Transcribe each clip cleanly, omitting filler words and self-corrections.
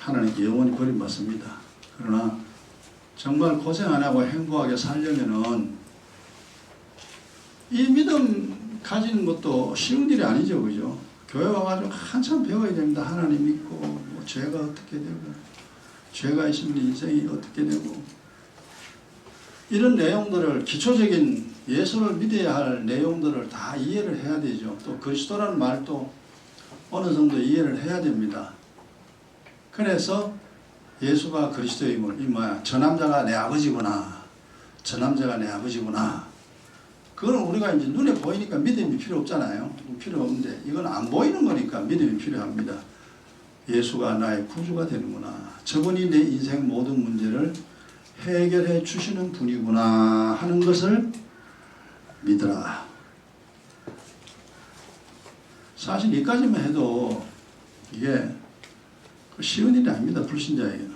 하나님께 영원히 버림받습니다. 그러나 정말 고생 안 하고 행복하게 살려면은 이 믿음 가지는 것도 쉬운 일이 아니죠. 그죠? 교회 와가지고 한참 배워야 됩니다. 하나님 믿고 뭐 죄가 어떻게 되고 죄가 있으면 인생이 어떻게 되고 이런 내용들을 기초적인 예수를 믿어야 할 내용들을 다 이해를 해야 되죠. 또 그리스도라는 말도 어느 정도 이해를 해야 됩니다. 그래서 예수가 그리스도임을 이 뭐야 저 남자가 내 아버지구나 저 남자가 내 아버지구나 그거는 우리가 이제 눈에 보이니까 믿음이 필요 없잖아요. 필요 없는데 이건 안 보이는 거니까 믿음이 필요합니다. 예수가 나의 구주가 되는구나. 저분이 내 인생 모든 문제를 해결해 주시는 분이구나 하는 것을 믿으라. 사실 여기까지만 해도 이게 쉬운 일이 아닙니다. 불신자에게는.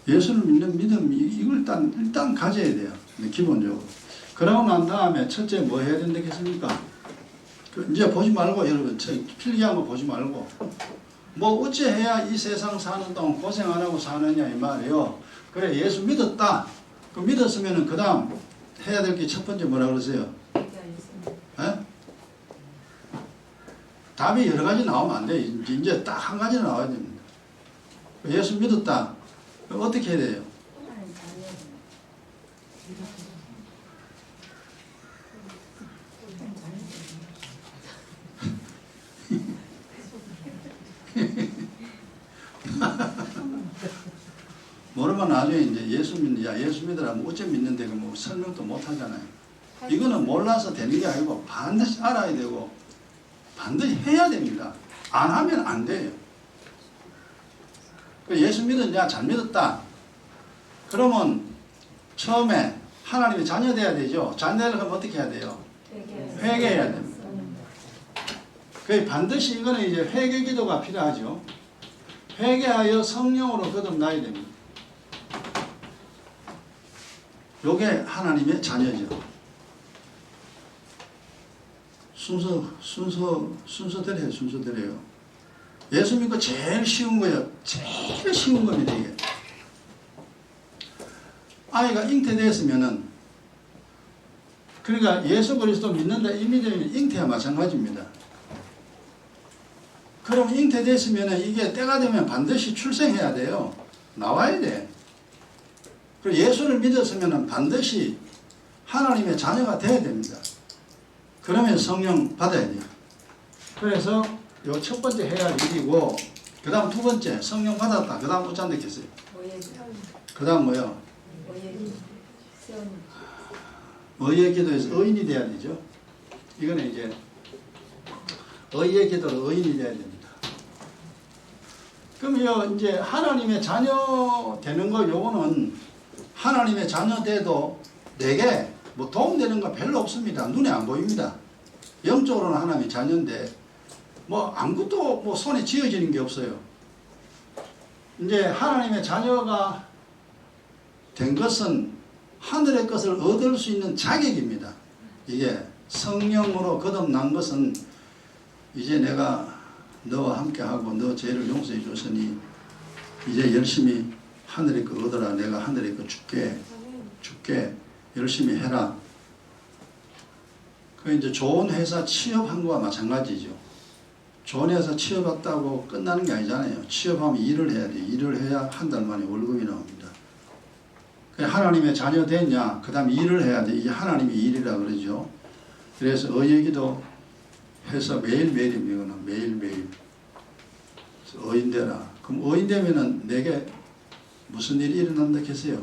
예수를 믿는 믿음 이걸 일단 가져야 돼요. 기본적으로. 그러고 난 다음에 첫째 뭐 해야 된다겠습니까? 이제 보지 말고 여러분 필기한 거 보지 말고 뭐 어찌해야 이 세상 사는 동안 고생 안 하고 사느냐 이 말이에요. 그래 예수 믿었다. 그 믿었으면은 그 다음 해야 될 게 첫 번째 뭐라 그러세요? 에? 답이 여러 가지 나오면 안 돼. 이제 딱 한 가지 나와야 됩니다. 예수 믿었다. 어떻게 해야 돼요? 모르면 나중에 이제 예수 믿으라 뭐 어째 믿는데 뭐 설명도 못 하잖아요. 이거는 몰라서 되는 게 아니고 반드시 알아야 되고 반드시 해야 됩니다. 안 하면 안 돼요. 예수 믿었냐? 잘 믿었다. 그러면 처음에 하나님의 자녀 돼야 되죠. 자녀를 하면 어떻게 해야 돼요? 회개해야 됩니다. 반드시 이거는 이제 회개 기도가 필요하죠. 회개하여 성령으로 거듭나야 됩니다. 요게 하나님의 자녀죠. 순서대로요. 예수 믿고 제일 쉬운 거예요. 제일 쉬운 겁니다, 이게. 아이가 잉태됐으면은, 그러니까 예수 그리스도 믿는다 이 믿음이 잉태와 마찬가지입니다. 그럼 잉태됐으면은 이게 때가 되면 반드시 출생해야 돼요. 나와야 돼. 그리고 예수를 믿었으면은 반드시 하나님의 자녀가 돼야 됩니다. 그러면 성령 받아야 돼요. 그래서 요 첫 번째 해야 할 일이고, 그 다음 두 번째 성령 받았다. 그 다음 어찌 됐겠어요? 그 다음 뭐요? 의의 기도에서 의인이 돼야 되죠. 이거는 이제 의의 기도로 의인이 돼야 됩니다. 그럼 이제 하나님의 자녀 되는 거 요거는 하나님의 자녀 돼도 내게 뭐 도움되는 거 별로 없습니다. 눈에 안 보입니다. 영적으로는 하나님의 자녀인데 뭐 아무것도 뭐 손에 쥐어지는 게 없어요. 이제 하나님의 자녀가 된 것은 하늘의 것을 얻을 수 있는 자격입니다. 이게 성령으로 거듭난 것은 이제 내가 너와 함께하고 너 죄를 용서해 줬으니 이제 열심히 하늘의 것 얻어라. 내가 하늘의 것 줄게 열심히 해라. 그 이제 좋은 회사 취업한 거와 마찬가지죠. 좋은 회사 취업했다고 끝나는 게 아니잖아요. 취업하면 일을 해야 돼. 일을 해야 한 달 만에 월급이 나옵니다. 하나님의 자녀 됐냐? 그 다음 일을 해야 돼. 이게 하나님의 일이라 그러죠. 그래서 의얘기도 해서 매일매일입니다. 이거는 매일매일. 의인 되라. 그럼 의인 되면은 내게 무슨 일이 일어난다 했어요?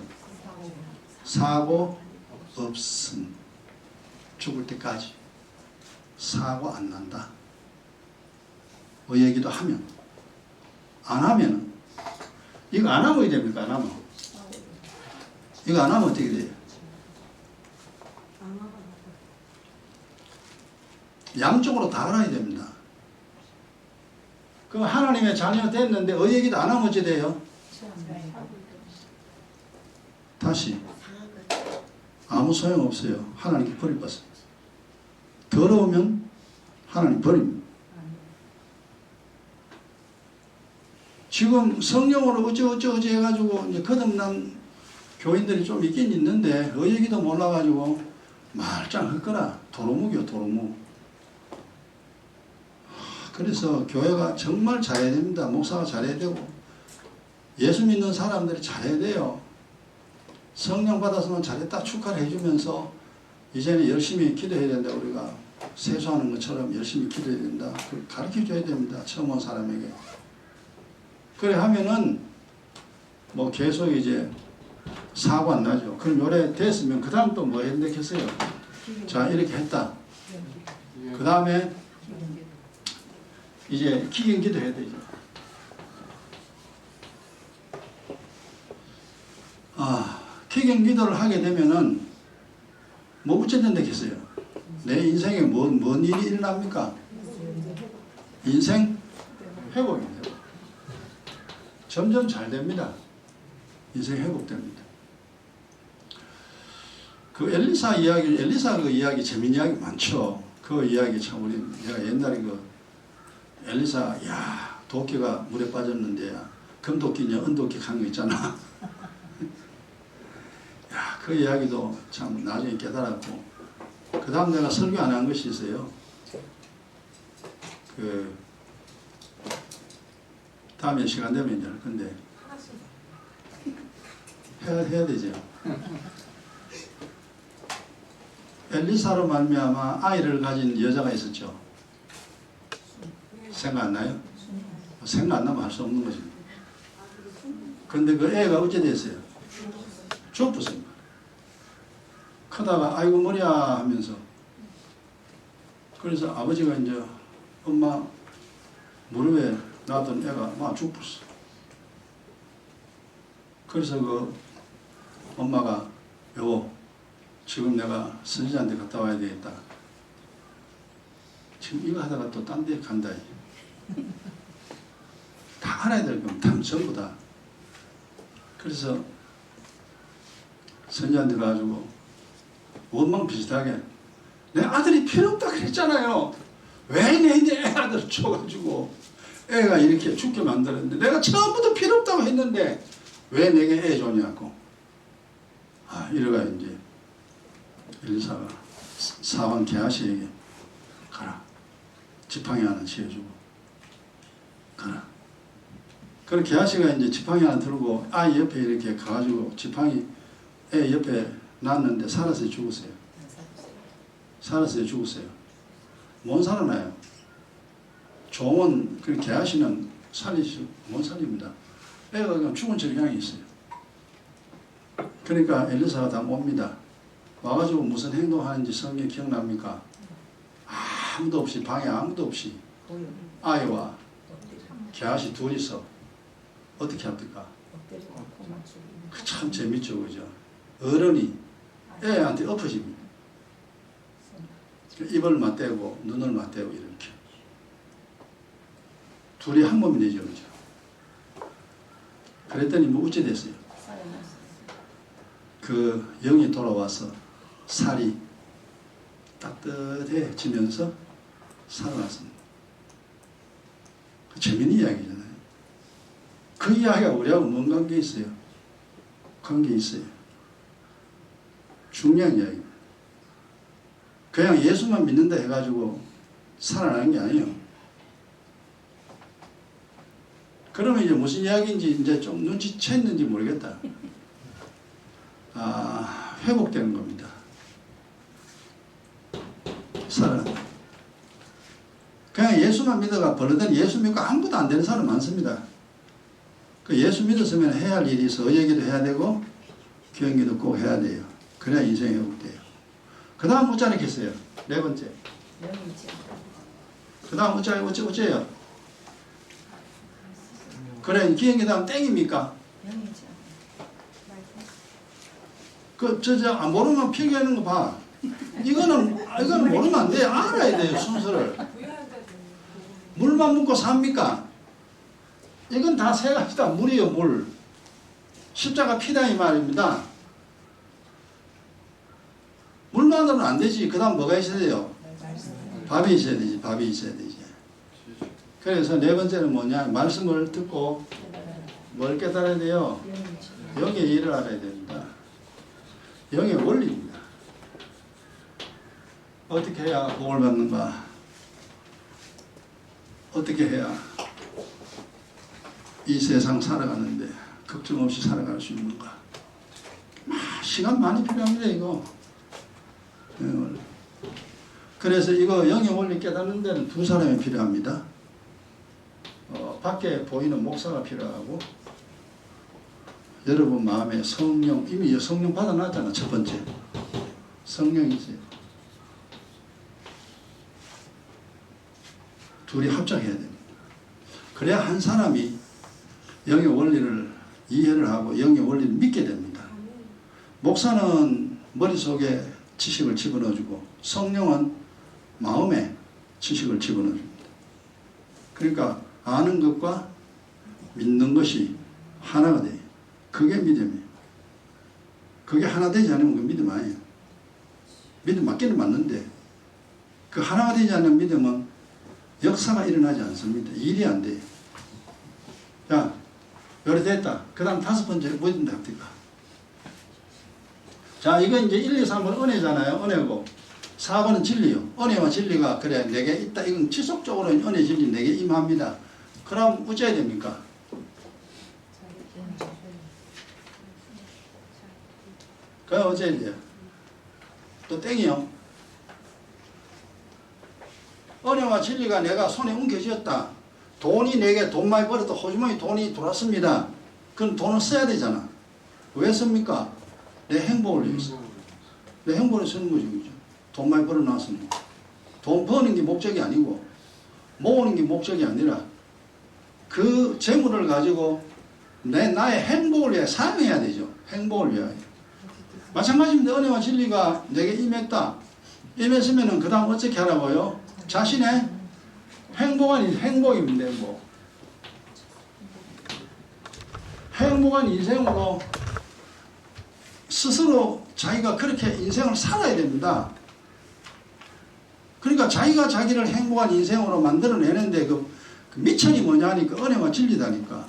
사고 없음. 죽을 때까지. 사고 안 난다. 의얘기도 하면. 안 하면은. 이거 안 하면 어떻게 됩니까? 안 하면. 이거 안 하면 어떻게 돼요? 양쪽으로 다 알아야 됩니다. 그럼 하나님의 자녀 됐는데 의얘기도 안 하면 어찌 돼요? 다시 아무 소용없어요. 하나님께 버림받습니다. 더러우면 하나님 버립니다. 지금 성령으로 어찌 해가지고 이제 거듭난 교인들이 좀 있긴 있는데 그 얘기도 몰라가지고 말짱 헛거라. 도루묵이요, 도루묵. 그래서 교회가 정말 잘해야 됩니다. 목사가 잘해야 되고 예수 믿는 사람들이 잘해야 돼요. 성령 받았으면 잘했다 축하를 해주면서 이제는 열심히 기도해야 된다. 우리가 세수하는 것처럼 열심히 기도해야 된다. 그걸 가르쳐줘야 됩니다. 처음 온 사람에게. 그래 하면은 뭐 계속 이제 사고 안 나죠. 그럼 요래 됐으면 그 다음 또 뭐 했겠어요? 자, 이렇게 했다. 그 다음에 이제 기경기도 해야 되죠. 기경기도를 하게 되면은 뭐 어쨌든 되겠어요. 내 인생에 뭔 일이 일어납니까? 인생 회복입니다. 점점 잘 됩니다. 인생 회복됩니다. 그 엘리사 그 이야기 재밌는 이야기 많죠. 그 이야기 참 내가 옛날에 그 엘리사 도끼가 물에 빠졌는데 금도끼냐 은도끼 간 거 있잖아. 그 이야기도 참 나중에 깨달았고 그 다음 내가 설교 안 한 것이 있어요. 그 다음에 시간 되면 이제 할 건데 해야 되죠. 엘리사로 말미암아 아이를 가진 여자가 있었죠. 생각 안 나요? 생각 안 나면 할 수 없는 거죠. 근데 그 애가 어째 됐어요? 죽었습니다. 크다가 아이고 머리야 하면서 그래서 아버지가 이제 엄마 무릎에 놔둔 애가 막 죽었어. 그래서 그 엄마가 여보 지금 내가 선지자한테 갔다 와야 되겠다. 지금 이거 하다가 또 딴 데 간다. 다 알아야 될 겁니다. 전부 다. 그래서 선지자한테 가가지고 원망 비슷하게 내 아들이 필요 없다 그랬잖아요. 왜 내 아들을 줘가지고 애가 이렇게 죽게 만들었는데 내가 처음부터 필요 없다고 했는데 왜 내게 애 줬냐고. 이래가 이제 엘리사가 사왕 게하시에게 가라. 지팡이 하나 씌워주고 가라. 그럼 게하시가 이제 지팡이 하나 들고 아이 옆에 이렇게 가가지고 지팡이 애 옆에 놨는데 살았어요, 죽었어요? 살았어요, 죽었어요? 못 살아나요. 종은 그 게하시는 못 살립니다. 애가 그냥 죽은 적이 있어요. 그러니까 엘리사가 다 옵니다. 와가지고 무슨 행동하는지 성경 기억납니까? 아무도 없이 방에 아무도 없이 아이와 게하시 둘이서 어떻게 합니까? 참 재밌죠, 그죠? 어른이 애한테 엎어집니다. 입을 맞대고 눈을 맞대고 이렇게 둘이 한 몸이 되죠, 그죠? 그랬더니 뭐 어찌 됐어요? 그 영이 돌아와서 살이 따뜻해지면서 살아났습니다. 그 재밌는 이야기잖아요. 그 이야기가 우리하고 뭔 관계 있어요? 관계 있어요. 중요한 이야기입니다. 그냥 예수만 믿는다 해가지고 살아나는 게 아니에요. 그러면 이제 무슨 이야기인지 이제 좀 눈치챘는지 모르겠다. 회복되는 겁니다. 살아난다. 그냥 예수만 믿어가 버릇은 예수 믿고 아무것도 안 되는 사람 많습니다. 그 예수 믿었으면 해야 할 일이 있어. 의예기도 해야 되고 기도기도 꼭 해야 돼요. 그래야 인생이 회복돼요. 그 다음 어쩌 않겠어요? 네 번째. 그 다음 어째요? 그래 기행기 다음 땡입니까? 모르면 필기하는 거 봐. 이거는 모르면 안 돼요. 알아야 돼요, 순서를. 물만 묻고 삽니까? 이건 다 세 가지다. 물이요, 물. 십자가 피다 이 말입니다. 물만으로는 안 되지. 그 다음 뭐가 있어야 돼요? 밥이 있어야 되지. 밥이 있어야 되지. 그래서 네 번째는 뭐냐? 말씀을 듣고 뭘 깨달아야 돼요? 영의 일을 알아야 됩니다. 영의 원리입니다. 어떻게 해야 복을 받는가? 어떻게 해야 이 세상 살아가는데 걱정 없이 살아갈 수 있는가? 시간 많이 필요합니다, 이거. 그래서 이거 영의 원리 깨닫는 데는 두 사람이 필요합니다. 밖에 보이는 목사가 필요하고, 여러분 마음에 성령, 이미 성령 받아놨잖아. 첫 번째 성령이지. 둘이 합작해야 됩니다. 그래야 한 사람이 영의 원리를 이해를 하고 영의 원리를 믿게 됩니다. 목사는 머릿속에 지식을 집어넣어주고 성령은 마음에 지식을 집어넣어줍니다. 그러니까 아는 것과 믿는 것이 하나가 돼요. 그게 믿음이에요. 그게 하나 되지 않으면 그 믿음 아니에요. 믿음 맞기는 맞는데 그 하나가 되지 않는 믿음은 역사가 일어나지 않습니다. 일이 안 돼요. 자, 요리 됐다. 그 다음 다섯 번째 뭐 된다 합니까? 자, 이거 이제 1, 2, 3은 은혜잖아요. 은혜고 4번은 진리요. 은혜와 진리가 그래 내게 있다. 이건 지속적으로 은혜 진리 내게 임합니다. 그럼 어째야 됩니까? 그럼 어째야 돼요? 또 땡이요. 은혜와 진리가 내가 손에 옮겨졌다. 돈이 내게 돈 많이 벌어도 호주머니 돈이 들어왔습니다. 그럼 돈을 써야 되잖아. 왜 씁니까? 내 행복을 위해서. 내 행복을 쓰는 거죠. 그죠? 돈 많이 벌어놨으니. 돈 버는 게 목적이 아니고 모으는 게 목적이 아니라 그 재물을 가지고 나의 행복을 위해 사용해야 되죠. 행복을 위하여. 마찬가지입니다. 은혜와 진리가 내게 임했다. 임했으면 그 다음 어떻게 하라고요? 자신의 행복입니다. 행복. 행복한 인생으로 스스로 자기가 그렇게 인생을 살아야 됩니다. 그러니까 자기가 자기를 행복한 인생으로 만들어내는데 그 미천이 뭐냐 하니까 은혜와 진리다니까.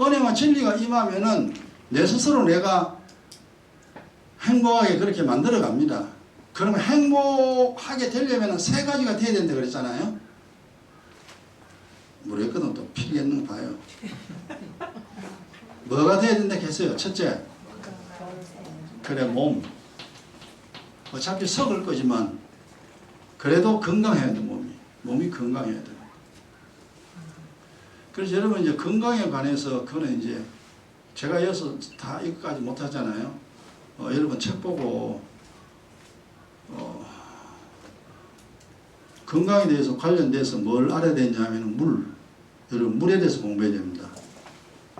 은혜와 진리가 임하면은 내 스스로 내가 행복하게 그렇게 만들어 갑니다. 그러면 행복하게 되려면 세 가지가 돼야 된다 그랬잖아요. 모르겠거든. 또 필겠는 거 봐요. 뭐가 돼야 된다 했어요? 첫째, 그래 몸. 어차피 썩을 거지만 그래도 건강해야 돼. 몸이 건강해야 돼. 그래서 여러분 이제 건강에 관해서 그거는 이제 제가 여기서 다 이것까지 못하잖아요. 여러분 책 보고 건강에 대해서 관련돼서 뭘 알아야 되냐면 여러분 물에 대해서 공부해야 됩니다.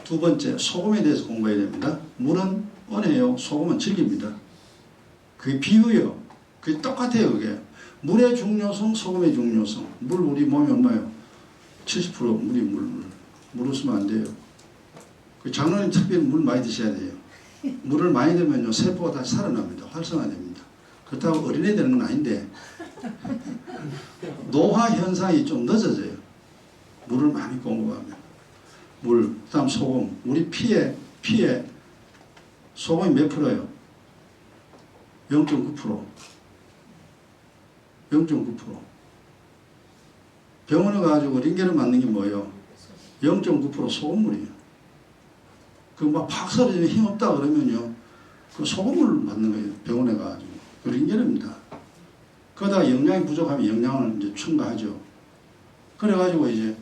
두 번째 소금에 대해서 공부해야 됩니다. 물은 은혜요, 소금은 진리입니다. 그게 비유요. 그게 똑같아요. 그게 물의 중요성, 소금의 중요성. 우리 몸이 얼마요? 70% 물이 물 없으면 안 돼요. 그 장로님 특별히 물 많이 드셔야 돼요. 물을 많이 들면요 세포가 다시 살아납니다. 활성화됩니다. 그렇다고 어린애 되는 건 아닌데 노화 현상이 좀 늦어져요. 물을 많이 공급하면. 물, 그 다음 소금. 우리 피에 소금이 몇 프로예요? 0.9%. 0.9%. 병원에 가가지고 링겔을 맞는 게 뭐예요? 0.9% 소금물이에요. 그 막 팍 쓰러지면 힘없다 그러면요. 그 소금을 맞는 거예요. 병원에 가가지고. 그 링겔입니다. 그러다가 영양이 부족하면 영양을 이제 첨가하죠. 그래가지고 이제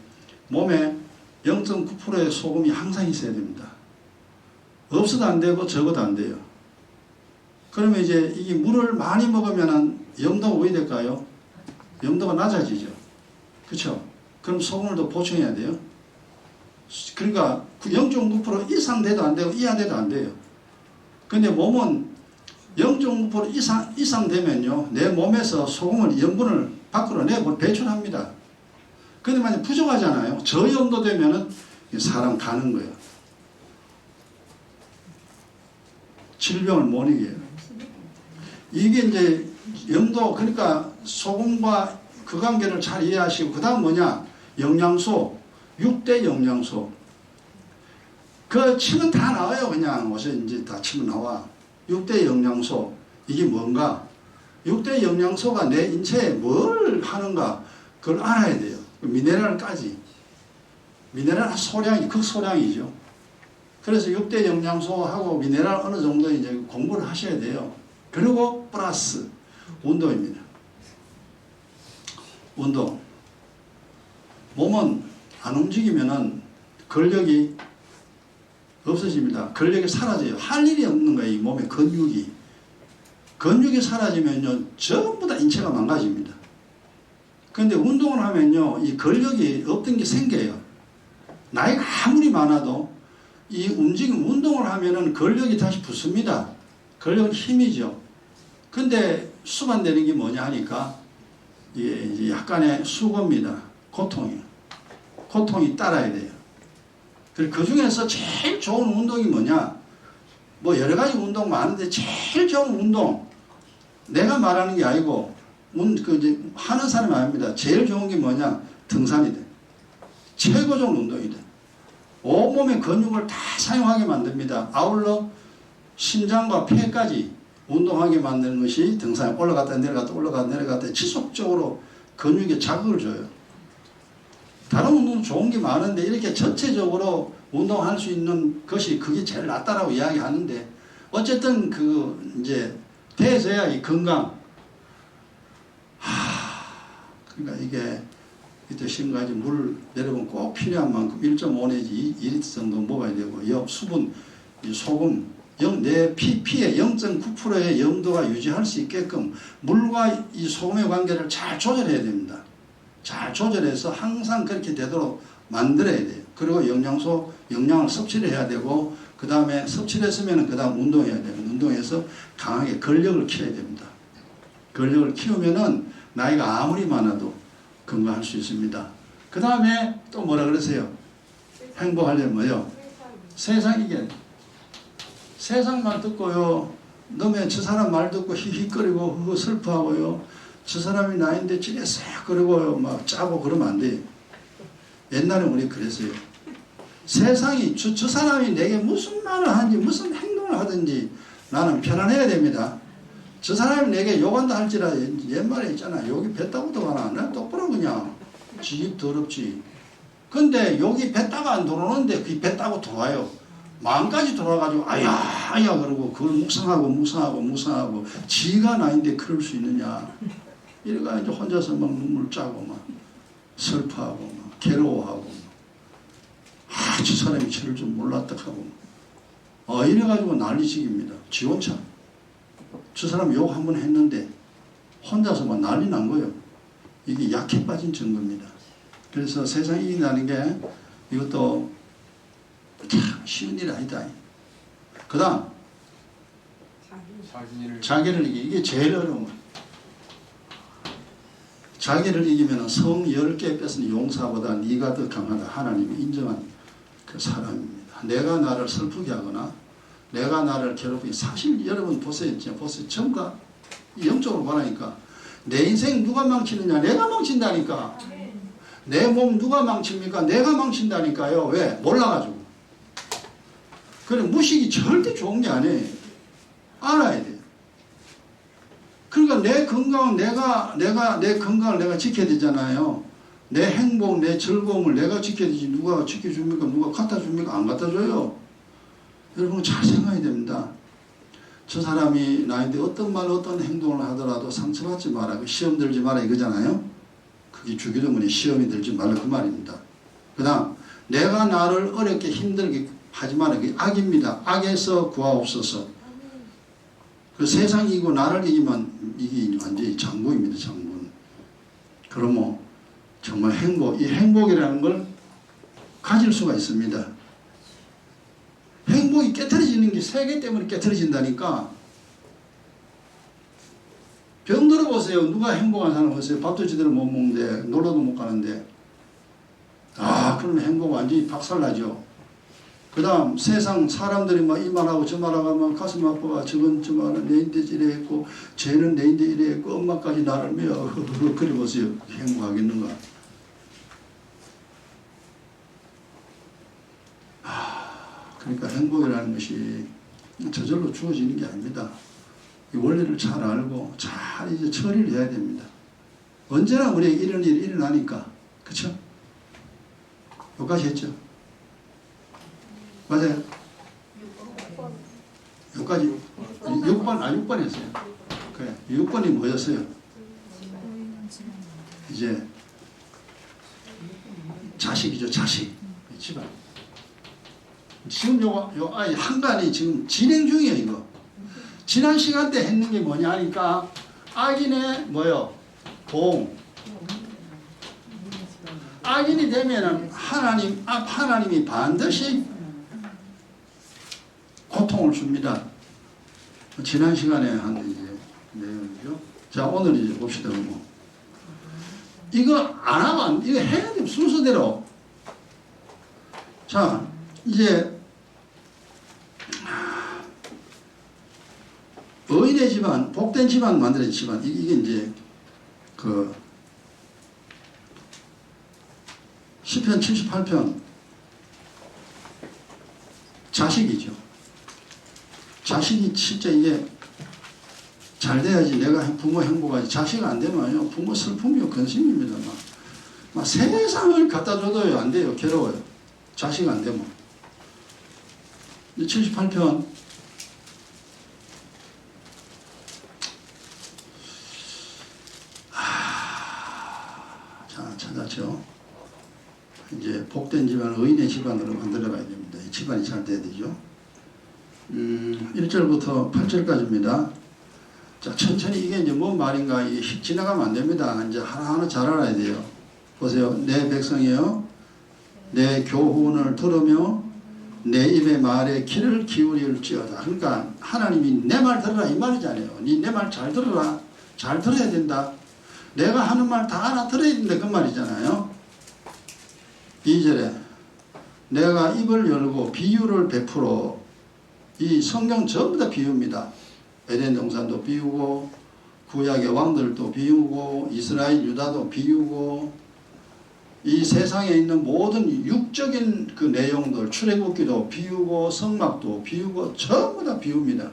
몸에 0.9%의 소금이 항상 있어야 됩니다. 없어도 안 되고 적어도 안 돼요. 그러면 이제 이게 물을 많이 먹으면 영도가 왜 될까요? 영도가 낮아지죠. 그렇죠? 그럼 소금을 더 보충해야 돼요. 그러니까 0.9% 이상 돼도 안 되고 이하 돼도 안 돼요. 근데 몸은 0.9% 이상 되면요 내 몸에서 소금을 염분을 밖으로 배출합니다. 근데 만약 부족하잖아요. 저염도 되면은 사람 가는 거예요. 질병을 못 이겨요. 이게 이제 염도, 그러니까 소금과 그 관계를 잘 이해하시고, 그 다음 뭐냐? 영양소, 6대 영양소. 그 치면 다 나와요. 그냥 옷에 이제 다 치면 나와. 6대 영양소 이게 뭔가? 6대 영양소가 내 인체에 뭘 하는가 그걸 알아야 돼요. 미네랄까지. 미네랄 소량이 극소량이죠. 그래서 6대 영양소하고 미네랄 어느 정도 이제 공부를 하셔야 돼요. 그리고 플러스 운동입니다. 운동. 몸은 안 움직이면은 근력이 없어집니다. 근력이 사라져요. 할 일이 없는 거예요. 이 몸의 근육이. 근육이 사라지면요, 전부 다 인체가 망가집니다. 그런데 운동을 하면요, 이 근력이 없던 게 생겨요. 나이가 아무리 많아도 이 운동을 하면은 근력이 다시 붙습니다. 근력은 힘이죠. 근데 수반되는 게 뭐냐 하니까 이게 이제 약간의 수고입니다. 고통이요. 고통이 따라야 돼요. 그리고 그 중에서 제일 좋은 운동이 뭐냐? 뭐 여러 가지 운동 많은데 제일 좋은 운동, 내가 말하는 게 아니고 이제 하는 사람이 아닙니다. 제일 좋은 게 뭐냐? 등산이 돼. 최고 좋은 운동이 돼. 온몸의 근육을 다 사용하게 만듭니다. 아울러 심장과 폐까지 운동하게 만드는 것이 등산. 올라갔다 내려갔다 올라갔다 내려갔다 지속적으로 근육에 자극을 줘요. 다른 운동도 좋은 게 많은데 이렇게 전체적으로 운동할 수 있는 것이 그게 제일 낫다라고 이야기하는데, 어쨌든 그 이제 돼서야 이 건강. 그러니까 이게 이때 지금까지 물 내려보면 꼭 필요한 만큼 1.5 내지 2리터 정도 먹어야 되고, 수분, 소금, 내 피의 0.9%의 염도가 유지할 수 있게끔 물과 이 소금의 관계를 잘 조절해야 됩니다. 잘 조절해서 항상 그렇게 되도록 만들어야 돼요. 그리고 영양을 섭취를 해야 되고, 그 다음에 섭취를 했으면 그 다음 운동해야 돼요. 운동해서 강하게 근력을 키워야 됩니다. 근력을 키우면은 나이가 아무리 많아도 건강할 수 있습니다. 그 다음에 또 뭐라 그러세요? 행복하려면 뭐요? 세상 이게 세상만 듣고요, 너네 저 사람 말 듣고 히히거리고 슬퍼하고요, 저 사람이 나인데 찌개 싹 그러고요 막 짜고 그러면 안 돼요. 옛날에 우리 그랬어요. 세상이 저 사람이 내게 무슨 말을 하는지 무슨 행동을 하든지 나는 편안해야 됩니다. 저 사람이 내게 욕한다 할지라 옛말에 있잖아. 욕이 뱉다고도 가나. 난 똑바로 그냥 지입 더럽지. 근데 욕이 뱉다가 안 들어오는데 그게 뱉다고 들어와요. 마음까지 돌아가지고 아야 그러고 그걸 묵상하고 지가 나인데 그럴 수 있느냐. 이래가 이제 혼자서 막 눈물 짜고 막 슬퍼하고 막 괴로워하고 저 사람이 저럴 줄 몰랐다 하고 이래가지고 난리식입니다. 지원차. 저 사람 욕 한 번 했는데 혼자서 막 난리 난 거예요. 이게 약해 빠진 증거입니다. 그래서 세상 이긴다는 게 이것도 참 쉬운 일 아니다. 그 다음 자기를 이기기. 이게 제일 어려운 거예요. 자기를 이기면 성 10개 뺏은 용사보다 네가 더 강하다. 하나님이 인정한 그 사람입니다. 내가 나를 슬프게 하거나 내가 나를 괴롭히기. 사실 여러분 보세요. 전부 다 영적으로 보라니까. 내 인생 누가 망치느냐? 내가 망친다니까. 내 몸 누가 망칩니까? 내가 망친다니까요. 왜? 몰라가지고. 그래, 무식이 절대 좋은 게 아니에요. 알아야 돼요. 그러니까 내 건강은 내 건강을 내가 지켜야 되잖아요. 내 행복, 내 즐거움을 내가 지켜야 되지. 누가 지켜줍니까? 누가 갖다 줍니까? 안 갖다 줘요. 여러분 잘 생각해야 됩니다. 저 사람이 나한테 어떤 말 어떤 행동을 하더라도 상처받지 마라. 시험 들지 마라 이거잖아요. 그게 주기도문에 시험이 들지 말라 그 말입니다. 그 다음 내가 나를 어렵게 힘들게 하지 마라. 그게 악입니다. 악에서 구하옵소서. 그 세상이 이기고 나를 이기면 이게 완전히 장부입니다. 장부. 그러면 정말 이 행복이라는 걸 가질 수가 있습니다. 행복이 깨트려지는 게 세계 때문에 깨트려진다니까. 병 들어보세요. 누가 행복한 사람 보세요. 밥도 제대로 못 먹는데 놀러도 못 가는데 그러면 행복 완전히 박살나죠. 그 다음 세상 사람들이 막 이 말하고 저 말하고 하면 가슴 아파가 저건 저 말은 내인데 이래 했고 쟤는 내인데 이래 했고 엄마까지 나를 메어 그래 보세요. 행복하겠는가. 그러니까 행복이라는 것이 저절로 주어지는 게 아닙니다. 이 원리를 잘 알고 잘 이제 처리를 해야 됩니다. 언제나 우리에게 이런 일이 일어나니까. 그쵸? 여기까지 했죠? 맞아요? 여기까지 6번 했어요. 그래. 6번이 뭐였어요? 이제 자식이죠. 자식. 집안. 지금 요 아이 한간이 지금 진행 중이에요. 이거. 지난 시간 때 했는 게 뭐냐 하니까 악인의 뭐요? 봉. 악인이 되면은 하나님이 반드시 고통을 줍니다. 지난 시간에 한 이제 내용이죠. 자, 오늘 이제 봅시다. 뭐. 이거 안 하면 이거 해야 돼. 순서대로. 자, 이제 의인의 집안, 복된 집안 만드는 집안. 이게 이제 그 시편 78편 자식이죠. 자식이 진짜 이게 잘 돼야지 내가 부모 행복하지. 자식 안 되면요 부모 슬픔이요 근심입니다. 막 세상을 갖다 줘도요 안 돼요. 괴로워요. 자식 안 되면. 78편 자 찾았죠. 이제 복된 집안, 의인의 집안으로 만들어가야 됩니다. 이 집안이 잘 돼야 되죠. 1절부터 8절까지입니다. 자, 천천히 이게 이제 뭔 말인가, 이게 휙 지나가면 안 됩니다. 이제 하나하나 잘 알아야 돼요. 보세요. 내 백성이여, 내 교훈을 들으며 내 입의 말에 귀를 기울일지어다. 그러니까 하나님이 내 말 들으라 이 말이잖아요. 니 내 말 잘 들으라. 잘 들어야 된다. 내가 하는 말 다 알아들어야 된다. 그 말이잖아요. 2절에 내가 입을 열고 비유를 베풀어. 이 성경 전부 다 비유입니다. 에덴 동산도 비유고 구약의 왕들도 비유고 이스라엘 유다도 비유고 이 세상에 있는 모든 육적인 그 내용들 출애굽기도 비유고 성막도 비유고 전부 다 비유입니다.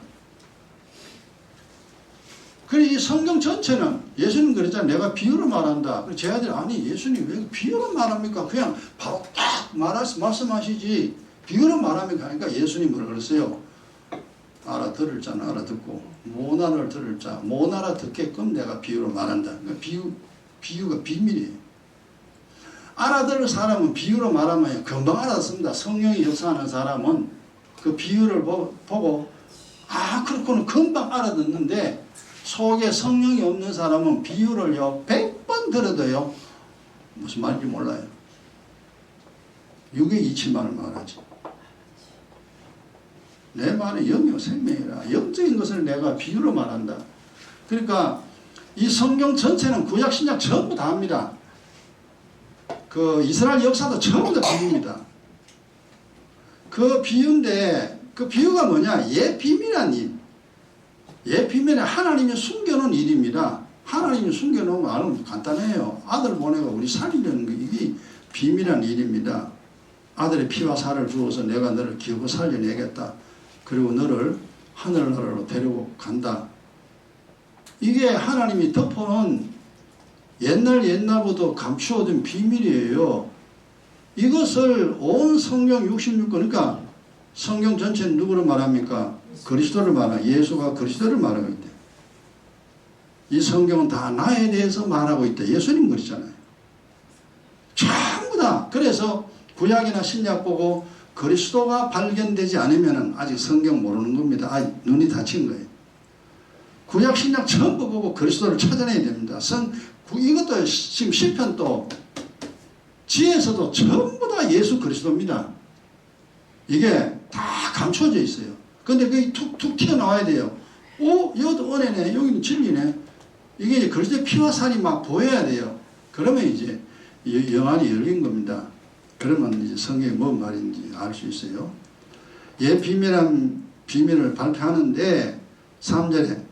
그리고 이 성경 전체는 예수님 그랬잖아요. 내가 비유로 말한다. 그래서 제 아들 아니 예수님 왜 비유로 말합니까? 그냥 바로 딱 말씀하시지 비유로 말합니까? 하니까 예수님 뭐라 그랬어요? 알아들을 자는 알아듣고 못 알아들을 자 못 알아듣게끔 내가 비유로 말한다. 그러니까 비유가 비밀이에요. 알아들을 사람은 비유로 말하면 금방 알아듣습니다. 성령이 역사하는 사람은 그 비유를 보고 아 그렇구나 금방 알아듣는데 속에 성령이 없는 사람은 비유를요 100번 들어도요 무슨 말인지 몰라요. 육의 이치만을 말하지. 내 말은 영이요 생명이라 영적인 것을 내가 비유로 말한다. 그러니까 이 성경 전체는 구약 신약 전부 다 합니다. 그 이스라엘 역사도 전부 다 비유입니다. 그 비유인데 그 비유가 뭐냐? 예비밀한 일. 예비밀은 하나님이 숨겨놓은 일입니다. 하나님이 숨겨놓은 거 알면 간단해요. 아들 보내고 우리 살리려는 게 이게 비밀한 일입니다. 아들의 피와 살을 주어서 내가 너를 기업을 살려내겠다. 그리고 너를 하늘나라로 데리고 간다. 이게 하나님이 덮어놓은 옛날부터 감추어둔 비밀이에요. 이것을 온 성경 66권 그러니까 성경 전체는 누구를 말합니까? 그리스도를 말하고 예수가 그리스도를 말하고 있대. 이 성경은 다 나에 대해서 말하고 있다. 예수님 그러잖아요. 전부 다. 그래서 구약이나 신약 보고 그리스도가 발견되지 않으면 아직 성경 모르는 겁니다. 눈이 닫힌 거예요. 구약 신약 전부 보고 그리스도를 찾아내야 됩니다. 이것도 지금 시편도 지혜에서도 전부 다 예수 그리스도입니다. 이게 다 감춰져 있어요. 근데 그게 툭툭 튀어나와야 돼요. 여기도 은혜네, 여기는 진리네. 이게 이제 그리스도의 피와 살이 막 보여야 돼요. 그러면 이제 영안이 열린 겁니다. 그러면 이제 성경이 뭔 말인지 알 수 있어요. 비밀한 비밀을 발표하는데 3절에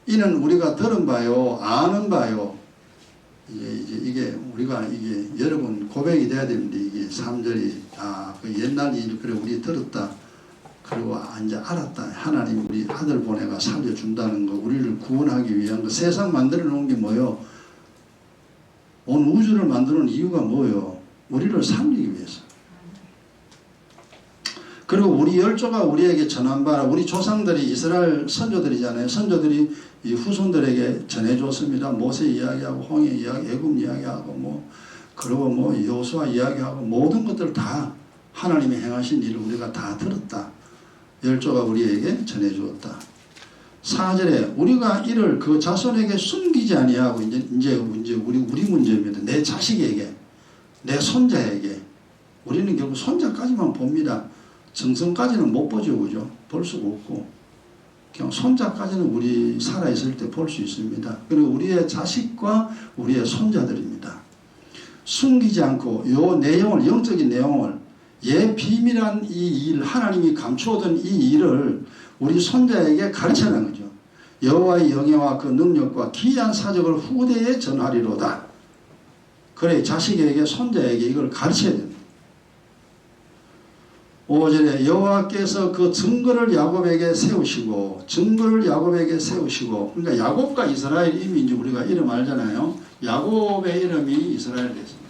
이는 우리가 들은 바요, 아는 바요. 이게 우리가 여러분 고백이 돼야 되는데 이게 3절이 그 옛날 일 그래 우리 들었다. 그리고 이제 알았다. 하나님 우리 아들 보내가 살려준다는 거, 우리를 구원하기 위한 거. 세상 만들어 놓은 게 뭐요? 온 우주를 만드는 이유가 뭐요? 우리를 살리기 위해서. 그리고 우리 열조가 우리에게 전한 바라, 우리 조상들이 이스라엘 선조들이잖아요. 선조들이 이 후손들에게 전해줬습니다. 모세 이야기하고 홍해 이야기, 애굽 이야기하고 그리고 여호수아 이야기하고 모든 것들 다 하나님이 행하신 일을 우리가 다 들었다. 열조가 우리에게 전해주었다. 4절에 우리가 이를 그 자손에게 숨기지 아니하고 이제 우리 문제입니다. 내 자식에게, 내 손자에게. 우리는 결국 손자까지만 봅니다. 정성까지는 못 보죠, 그죠? 볼 수가 없고 그냥 손자까지는 우리 살아있을 때 볼 수 있습니다. 그리고 우리의 자식과 우리의 손자들입니다. 숨기지 않고 요 내용을, 영적인 내용을, 비밀한 이 일, 하나님이 감추어둔 이 일을 우리 손자에게 가르치는 거죠. 여호와의 영예와 그 능력과 기이한 사적을 후대에 전하리로다. 그래 자식에게, 손자에게 이걸 가르쳐야 됩니다. 5절에 여호와께서 그 증거를 야곱에게 세우시고, 그러니까 야곱과 이스라엘 이미 이제 우리가 이름 알잖아요. 야곱의 이름이 이스라엘 됐습니다.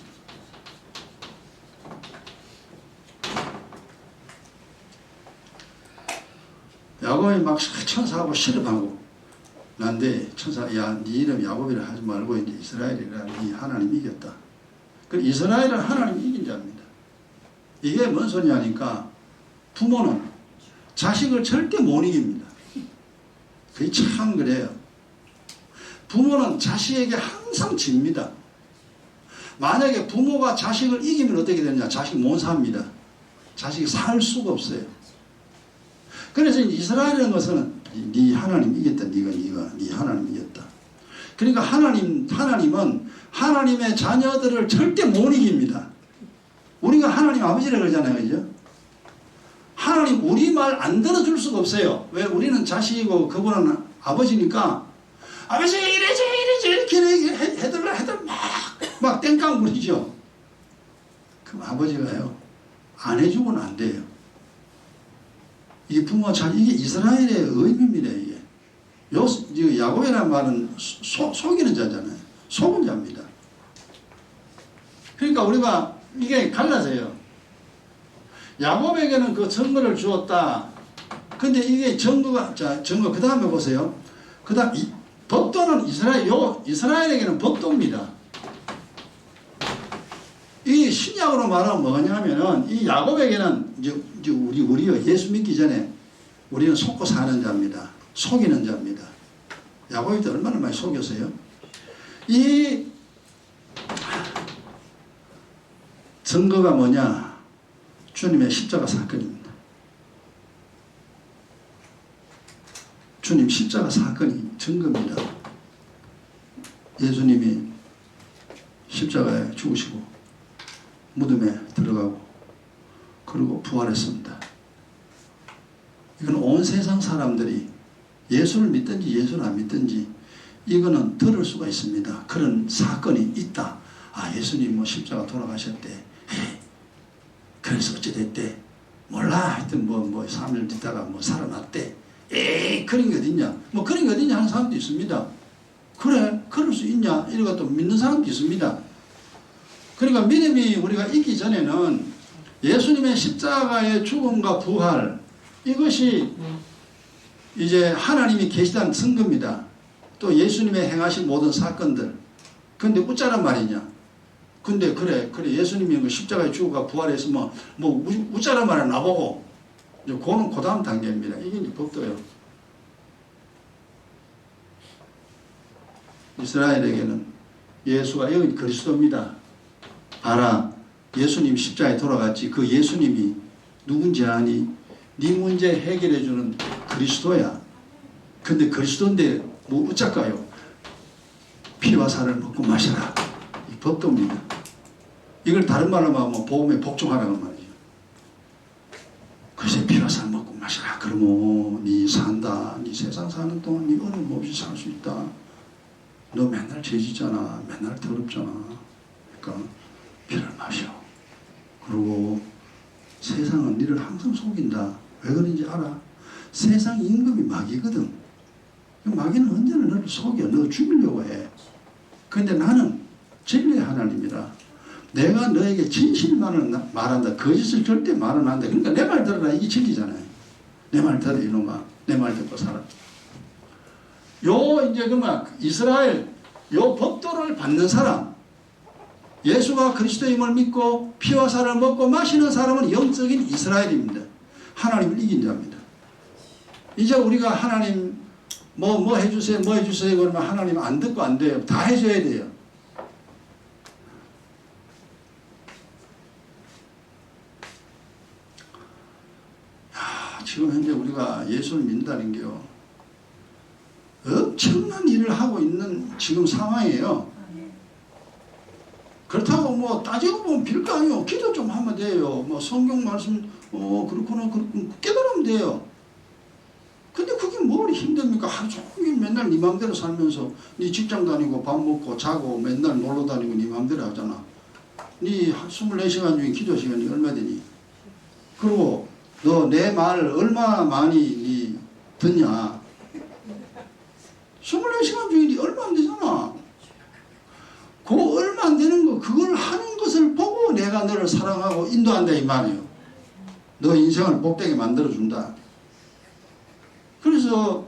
야곱이 막 천사하고 시름하고 난데 천사, 야, 네 이름 야곱이라 하지 말고 이제 이스라엘이라, 네 하나님 이겼다. 그 이스라엘은 하나님 이긴 자입니다. 이게 뭔 소리냐니까 부모는 자식을 절대 못 이깁니다. 그게 참 그래요. 부모는 자식에게 항상 집니다. 만약에 부모가 자식을 이기면 어떻게 되느냐? 자식 못 삽니다. 자식이 살 수가 없어요. 그래서 이스라엘이라는 것은 네 하나님 이겼다. 네 하나님 이겼다. 그러니까 하나님은 하나님의 자녀들을 절대 못 이깁니다. 우리가 하나님 아버지라고 그러잖아요. 그죠? 하나님 우리 말 안 들어줄 수가 없어요. 왜? 우리는 자식이고 그분은 아버지니까 아버지 이래지 이렇게 해달라 막 땡깡 부리죠. 그럼 아버지가요 안 해주고는 안 돼요. 이게 부모가 이게 이스라엘의 의미입니다. 이게 야곱이라는 말은 속이는 자잖아요. 속은 자입니다. 그러니까 우리가 이게 갈라져요. 야곱에게는 그 증거를 주었다. 근데 이게 증거 그 다음에 보세요. 그 다음 법도는 이스라엘에게는 법도입니다. 이 신약으로 말하면 뭐냐면은 이 야곱에게는 이제 우리가 예수 믿기 전에 우리는 속고 사는 자입니다. 속이는 자입니다. 야곱이 때 얼마나 많이 속였어요? 이 증거가 뭐냐? 주님의 십자가 사건입니다. 주님 십자가 사건이 증거입니다. 예수님이 십자가에 죽으시고 무덤에 들어가고 그리고 부활했습니다. 이건 온 세상 사람들이 예수를 믿든지 예수를 안 믿든지 이거는 들을 수가 있습니다. 그런 사건이 있다. 아, 예수님 뭐 십자가 돌아가셨대. 그래서 어찌 됐대. 몰라. 하여튼 뭐 3일 있다가 뭐 살아났대. 그런 게 어딨냐. 뭐 그런 게 어딨냐 하는 사람도 있습니다. 그래, 그럴 수 있냐. 이런 것도 믿는 사람도 있습니다. 그러니까 믿음이 우리가 있기 전에는 예수님의 십자가의 죽음과 부활, 이것이 이제 하나님이 계시다는 증거입니다. 또 예수님의 행하신 모든 사건들. 근데 웃자란 말이냐. 근데 그래 예수님이 그 십자가에 죽어가 부활해서 뭐 웃자란 말이야 나보고. 이제 그거는 그 다음 단계입니다. 이게 이제 법도예요. 이스라엘에게는 예수가 여기 그리스도입니다. 봐라, 예수님 십자가에 돌아갔지. 그 예수님이 누군지 아니? 네 문제 해결해주는 그리스도야. 근데 그리스도인데 뭐 어쩔까요? 피와 살을 먹고 마시라. 이 법도입니다. 이걸 다른 말로 하면 복음에 복종하라는 말이죠. 그래서 피와 살 먹고 마시라. 그러면 네 산다. 네 세상 사는 동안 네 어려움 없이 살 수 있다. 너 맨날 죄짓잖아. 맨날 더럽잖아. 그러니까 피를 마셔. 그리고 세상은 너를 항상 속인다. 왜 그런지 알아? 세상 임금이 마귀거든. 마귀는 언제나 너를 속여 너 죽이려고 해. 근데 나는 진리의 하나님이라 내가 너에게 진실만을 말한다. 거짓을 절대 말은 안 돼. 그러니까 내 말 들어라. 이게 진리잖아요. 내 말 들어 이놈아. 내 말 듣고 살아. 요 이제 그러면 이스라엘 요 법도를 받는 사람, 예수가 그리스도임을 믿고 피와 살을 먹고 마시는 사람은 영적인 이스라엘입니다. 하나님을 이긴 자입니다. 이제 우리가 하나님 뭐 해주세요 뭐 해주세요 그러면 하나님 안 듣고 안 돼요. 다 해줘야 돼요. 야, 지금 현재 우리가 예수를 믿는다는 게요 엄청난 일을 하고 있는 지금 상황이에요. 그렇다고 뭐 따지고 보면 별거 아니에요. 기도 좀 하면 돼요. 뭐 성경 말씀 그렇구나 깨달으면 돼요. 근데 그게 뭘 힘듭니까? 하루 종일 맨날 네 맘대로 살면서 네 직장 다니고 밥 먹고 자고 맨날 놀러 다니고 네 맘대로 하잖아. 네 24시간 중에 기도 시간이 얼마 되니? 그리고 너 내 말을 얼마나 많이 네 듣냐? 24시간 중에 네 얼마 안 되잖아. 그 얼마 안 되는 거 그걸 하는 것을 보고 내가 너를 사랑하고 인도한다 이 말이에요. 너 인생을 복되게 만들어준다. 그래서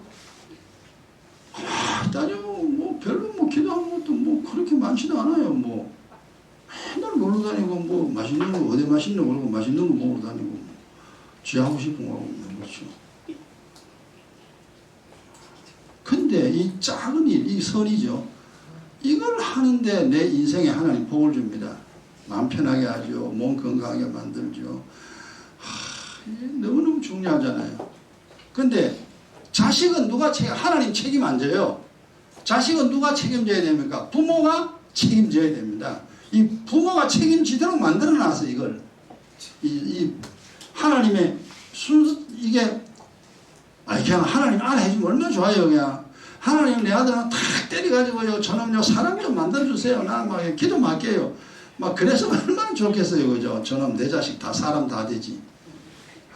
따지고 뭐 별로 뭐 기도하는 것도 뭐 그렇게 많지도 않아요. 뭐 맨날 놀러 다니고 뭐 맛있는 거 어디 맛있는 거 그러고 맛있는 거 먹으러 다니고 지 하고 싶은 거 하고 그렇죠. 근데 이 작은 일, 이 선이죠. 이걸 하는데 내 인생에 하나님 복을 줍니다. 마음 편하게 하죠. 몸 건강하게 만들죠. 너무너무 중요하잖아요. 근데 자식은 누가 하나님 책임 안 져요. 자식은 누가 책임져야 됩니까? 부모가 책임져야 됩니다. 이 부모가 책임지도록 만들어 놨어 이걸. 이 하나님의 순수 이게 그냥 하나님 알아 해주면 얼마나 좋아요. 그냥 하나님 내 아들은 탁 때려가지고요 저놈요 사람 좀 만들어주세요. 나 막 기도 맡겨요. 막 그래서 얼마나 좋겠어요. 그죠? 저놈 내 자식 다 사람 다 되지.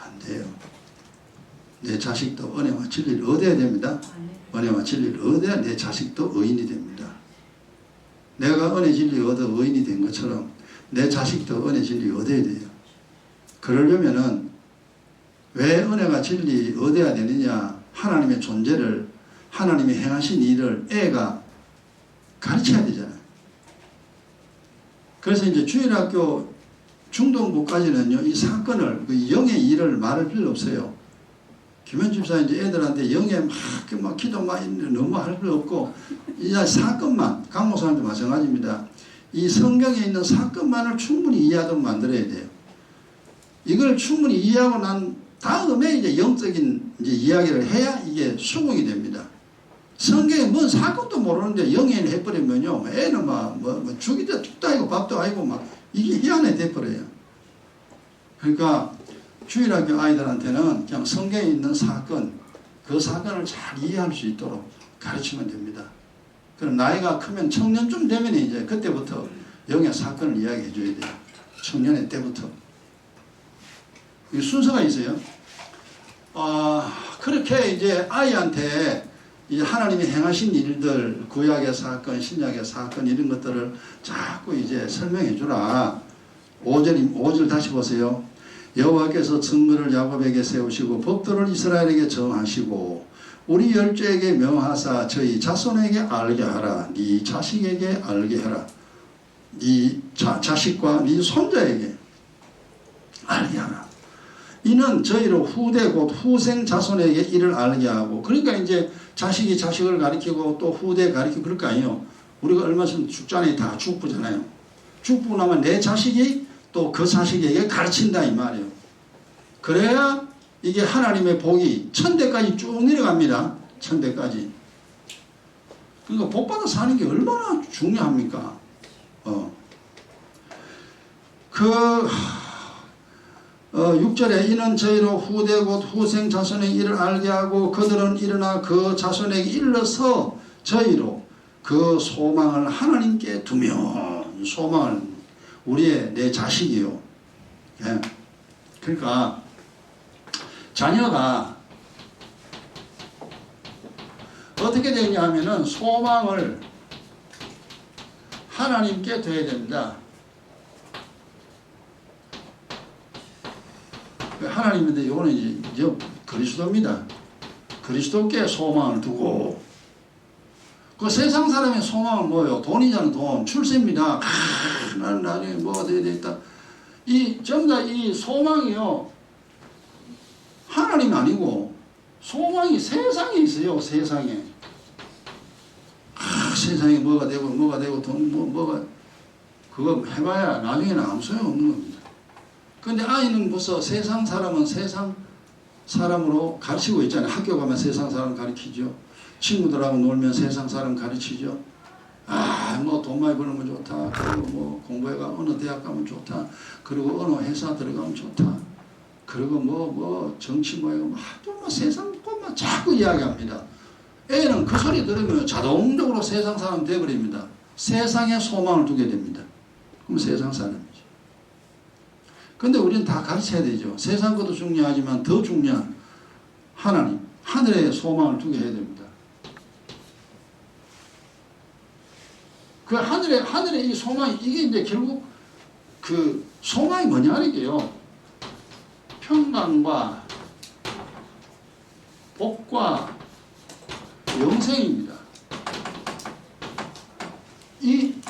안 돼요. 내 자식도 은혜와 진리를 얻어야 됩니다. 은혜와 진리를 얻어야 내 자식도 의인이 됩니다. 내가 은혜 진리 얻어 의인이 된 것처럼 내 자식도 은혜 진리 얻어야 돼요. 그러려면은 왜 은혜가 진리 얻어야 되느냐? 하나님의 존재를 하나님이 행하신 일을 애가 가르쳐야 되잖아요. 그래서 이제 주일학교 중동부까지는요 이 사건을 그 영의 일을 말할 필요 없어요. 김현 집사 이제 애들한테 영에 막 기도 막 너무 할 필요 없고 이 사건만 강 목사님도 마찬가지입니다. 이 성경에 있는 사건만을 충분히 이해하도록 만들어야 돼요. 이걸 충분히 이해하고 난 다음에 이제 영적인 이제 이야기를 해야 이게 수긍이 됩니다. 성경에 뭔 사건도 모르는데 영예인 해버리면요 애는 막 죽이다 죽다 아니고 밥도 아니고 막 이게 희한해 돼버려요. 그러니까 주일학교 아이들한테는 그냥 성경에 있는 사건 그 사건을 잘 이해할 수 있도록 가르치면 됩니다. 그럼 나이가 크면 청년쯤 되면 이제 그때부터 영의 사건을 이야기해 줘야 돼요. 청년의 때부터. 이 순서가 있어요. 그렇게 이제 아이한테 이제 하나님이 행하신 일들, 구약의 사건, 신약의 사건 이런 것들을 자꾸 이제 설명해 주라. 5절 다시 보세요. 여호와께서 증거를 야곱에게 세우시고 법도를 이스라엘에게 정하시고 우리 열조에게 명하사 저희 자손에게 알게 하라. 네 자식에게 알게 하라. 네 자식과 네 손자에게 알게 하라. 이는 저희로 후대 곧 후생 자손에게 이를 알게 하고 그러니까 이제 자식이 자식을 가리키고 또 후대 가리키고 그럴 거 아니에요. 우리가 얼마 전에 죽잖아요. 다 죽부잖아요. 죽고 나면 내 자식이 또 그 자식에게 가르친다 이 말이에요. 그래야 이게 하나님의 복이 천대까지 쭉 내려갑니다. 천대까지. 그러니까 복받아 사는 게 얼마나 중요합니까? 6절에 이는 저희로 후대 곧 후생 자손에게 이를 알게 하고 그들은 일어나 그 자손에게 일러서 저희로 그 소망을 하나님께 두며 소망을 우리의 내 자식이요. 예. 그러니까 자녀가 어떻게 되냐 하면은 소망을 하나님께 둬야 됩니다. 하나님인데 이거는 이제 그리스도입니다. 그리스도께 소망을 두고 그 세상 사람의 소망은 뭐예요? 돈이잖아. 돈. 출세입니다. 나는 나중에 뭐가 돼야 되겠다. 이 전부 다 이 소망이요. 하나님이 아니고 소망이 세상에 있어요. 세상에. 세상에 뭐가 되고 돈 뭐가 그거 해봐야 나중에는 아무 소용없는 겁니다. 근데 아이는 벌써 세상 사람은 세상 사람으로 가르치고 있잖아요. 학교 가면 세상 사람 가르치죠. 친구들하고 놀면 세상 사람 가르치죠. 뭐 돈 많이 벌면 좋다. 그리고 뭐 공부해가 어느 대학 가면 좋다. 그리고 어느 회사 들어가면 좋다. 그리고 뭐 정치 모양 뭐 세상 것만 자꾸 이야기합니다. 애는 그 소리 들으면 자동적으로 세상 사람 되어버립니다. 세상에 소망을 두게 됩니다. 그럼 세상 사람이죠. 근데 우리는 다 가르쳐야 되죠. 세상 것도 중요하지만 더 중요한 하나님, 하늘에 소망을 두게 해야 됩니다. 그 하늘에 이 소망이, 이게 이제 결국 그 소망이 뭐냐니까요. 평강과 복과 영생입니다.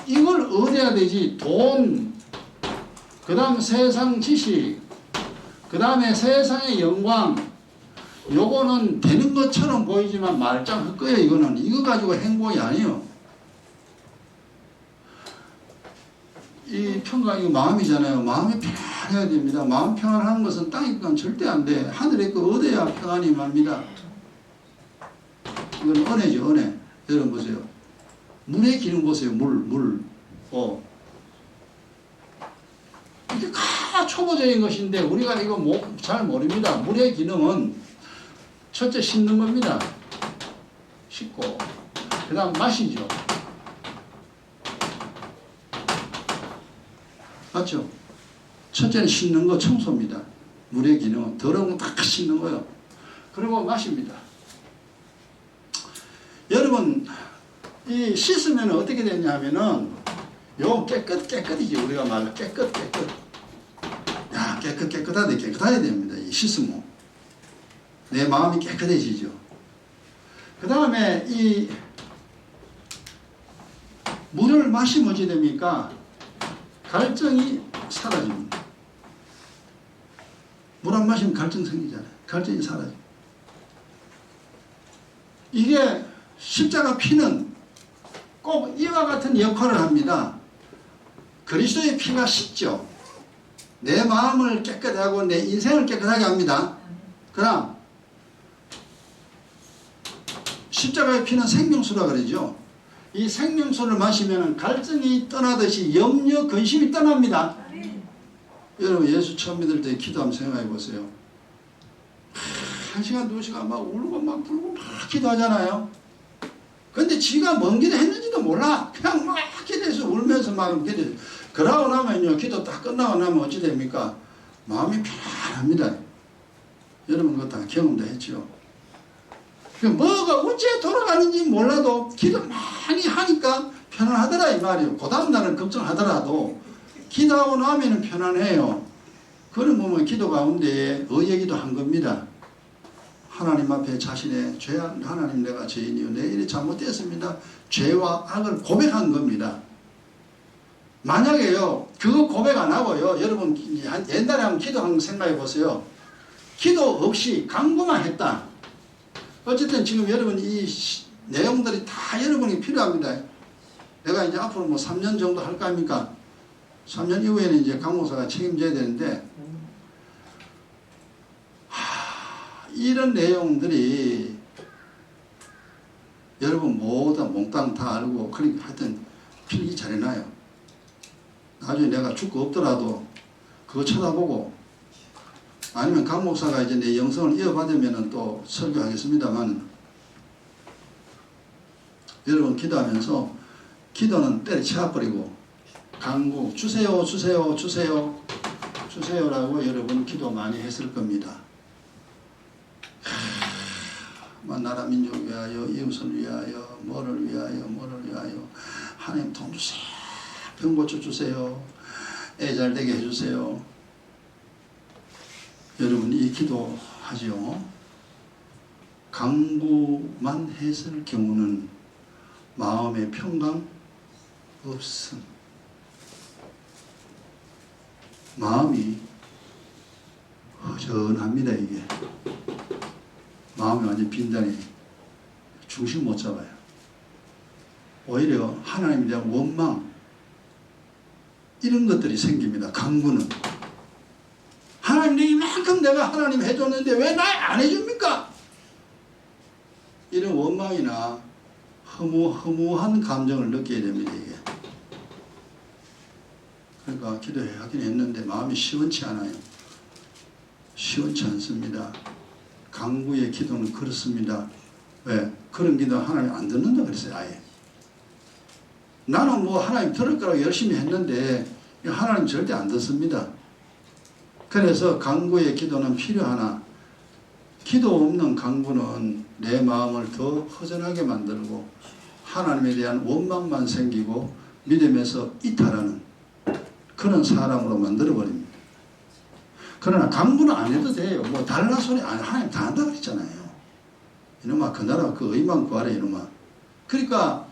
이걸 얻어야 되지. 돈, 그 다음 세상 지식, 그 다음에 세상의 영광, 요거는 되는 것처럼 보이지만 말짱 헛거예요. 이거는. 이거 가지고 행복이 아니에요. 이 평강, 이거 마음이잖아요. 마음이 편안해야 됩니다. 마음 평안하는 것은 땅에 건 절대 안 돼. 하늘에 거 얻어야 평안이 맙니다. 이건 은혜죠, 은혜. 여러분 보세요. 물의 기능 보세요. 물. 이게 초보적인 것인데 우리가 이거 잘 모릅니다. 물의 기능은 첫째 씻는 겁니다. 씻고 그 다음 마시죠. 맞죠? 첫째는 씻는 거, 청소입니다. 물의 기능은 더러운 거 다 씻는 거예요. 그리고 마십니다. 여러분, 이 씻으면 어떻게 되냐 하면은 요 깨끗이지. 우리가 말로 깨끗. 야, 깨끗해야 됩니다. 이 씻으면 내 마음이 깨끗해지죠. 그 다음에 이 물을 마시면 어찌 됩니까? 갈증이 사라집니다. 물 안 마시면 갈증 생기잖아요. 갈증이 사라집니다. 이게 십자가 피는 꼭 이와 같은 역할을 합니다. 그리스도의 피가 씻죠. 내 마음을 깨끗하게 하고 내 인생을 깨끗하게 합니다. 그럼 십자가의 피는 생명수라 그러죠. 이 생명수를 마시면 갈증이 떠나듯이 염려, 근심이 떠납니다. 여러분, 예수 처음 믿을 때 기도하면 생각해 보세요. 1시간, 2시간 막 울고 막 불고 막 기도하잖아요. 근데 지가 뭔 기도 했는지도 몰라. 그냥 막 기도해서 울면서 막 기도해서. 그러고 나면요, 기도 딱 끝나고 나면 어찌 됩니까? 마음이 편안합니다. 여러분 그거 다 경험도 했죠. 뭐가 어째 돌아가는지 몰라도 기도 많이 하니까 편안하더라 이 말이에요. 그 다음 날은 걱정하더라도 기도하고 나면 편안해요. 그런 보면 기도 가운데 의얘기도 한 겁니다. 하나님 앞에 자신의 죄악, 하나님 내가 죄인이요 내 일이 잘못되었습니다. 죄와 악을 고백한 겁니다. 만약에요 그거 고백 안 하고요, 여러분 옛날에 한번 기도한 거 생각해 보세요. 기도 없이 간구만 했다. 어쨌든 지금 여러분 이 내용들이 다 여러분이 필요합니다. 내가 이제 앞으로 뭐 3년 정도 할까 합니까? 3년 이후에는 이제 강목사가 책임져야 되는데, 이런 내용들이 여러분 모두 몽땅 다 알고, 그러니까 하여튼 필기 잘 해놔요. 나중에 내가 죽고 없더라도 그거 쳐다보고, 아니면 강 목사가 이제 내 영성을 이어받으면 또 설교하겠습니다만, 여러분 기도하면서 기도는 때려치워버리고 간구 주세요라고 여러분 기도 많이 했을 겁니다. 나라 민족 위하여, 이웃을 위하여, 뭐를 위하여. 하나님 돈 주세요. 병 고쳐주세요. 애 잘되게 해주세요. 여러분 이 기도 하지요. 강구만 했을 경우는 마음의 평강 없음. 마음이 허전합니다. 이게 마음이 완전 빈단히 중심 못 잡아요. 오히려 하나님에 대한 원망 이런 것들이 생깁니다. 강구는 하나님 이만큼 내가 하나님 해줬는데 왜 나 안 해줍니까? 이런 원망이나 허무한 감정을 느끼게 됩니다. 이게. 그러니까 기도하긴 했는데 마음이 시원치 않아요. 시원치 않습니다. 강구의 기도는 그렇습니다. 왜? 그런 기도 하나님 안 듣는다 그랬어요. 아예. 나는 뭐 하나님 들을 거라고 열심히 했는데 하나님 절대 안 듣습니다. 그래서 강구의 기도는 필요하나 기도 없는 강구는 내 마음을 더 허전하게 만들고 하나님에 대한 원망만 생기고 믿음에서 이탈하는 그런 사람으로 만들어버립니다. 그러나 강구는 안 해도 돼요. 뭐 달라 소리 안 하나님 다 한다 그랬잖아요. 이놈아 그 나라 그 의만 구하래 이놈아. 그러니까